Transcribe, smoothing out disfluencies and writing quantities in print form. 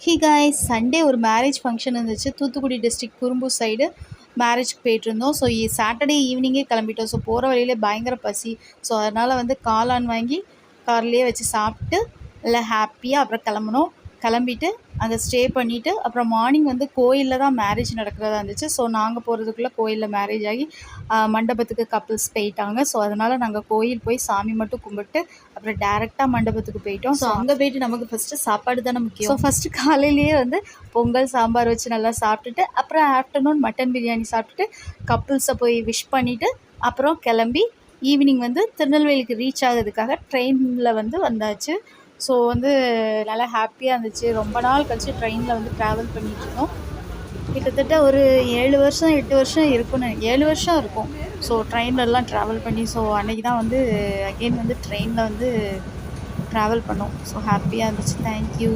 Hey guys, Sunday ஒரு marriage function இருந்துச்சு. Thoothukudi district Kurumbur side மேரேஜ்க்கு போயிட்டுருந்தோம். ஸோ சாட்டர்டே ஈவினிங்கே கிளம்பிட்டோம். ஸோ போகிற வழியிலே பயங்கர பசி. ஸோ அதனால் வந்து காளான் வாங்கி கார்லேயே வச்சு சாப்பிட்டு நல்லா ஹாப்பியாக அப்புறம் கிளம்புனோம். கிளம்பிட்டு அங்கே ஸ்டே பண்ணிவிட்டு அப்புறம் மார்னிங் வந்து கோயிலில் தான் மேரேஜ் நடக்கிறதா இருந்துச்சு. ஸோ நாங்கள் போகிறதுக்குள்ளே கோயிலில் மேரேஜ் ஆகி மண்டபத்துக்கு கப்புள்ஸ் போயிட்டாங்க. ஸோ அதனால் நாங்கள் கோயில் போய் சாமி மட்டும் கும்பிட்டு அப்புறம் டேரெக்டாக மண்டபத்துக்கு போயிட்டோம். ஸோ அங்கே போயிட்டு நமக்கு ஃபஸ்ட்டு சாப்பாடு தானே முக்கியம். ஸோ ஃபஸ்ட்டு காலையிலேயே வந்து பொங்கல் சாம்பார் வச்சு நல்லா சாப்பிட்டுட்டு அப்புறம் ஆஃப்டர்நூன் மட்டன் பிரியாணி சாப்பிட்டுட்டு கப்புள்ஸை போய் விஷ் பண்ணிவிட்டு அப்புறம் கிளம்பி ஈவினிங் வந்து திருநெல்வேலிக்கு ரீச் ஆகிறதுக்காக ட்ரெயினில் வந்து வந்தாச்சு. ஸோ வந்து நல்லா ஹாப்பியாக இருந்துச்சு. ரொம்ப நாள் கழிச்சு ட்ரெயினில் வந்து ட்ராவல் பண்ணிகிட்ருந்தோம். கிட்டத்தட்ட ஒரு 7 வருஷம் 8 வருஷம் இருக்கும்னு 7 வருஷம் இருக்கும். ஸோ ட்ரெயின்லலாம் ட்ராவல் பண்ணி ஸோ அன்றைக்கி தான் வந்து அகெயின் வந்து ட்ரெயினில் வந்து ட்ராவல் பண்ணோம். ஸோ ஹாப்பியாக இருந்துச்சு. தேங்க்யூ.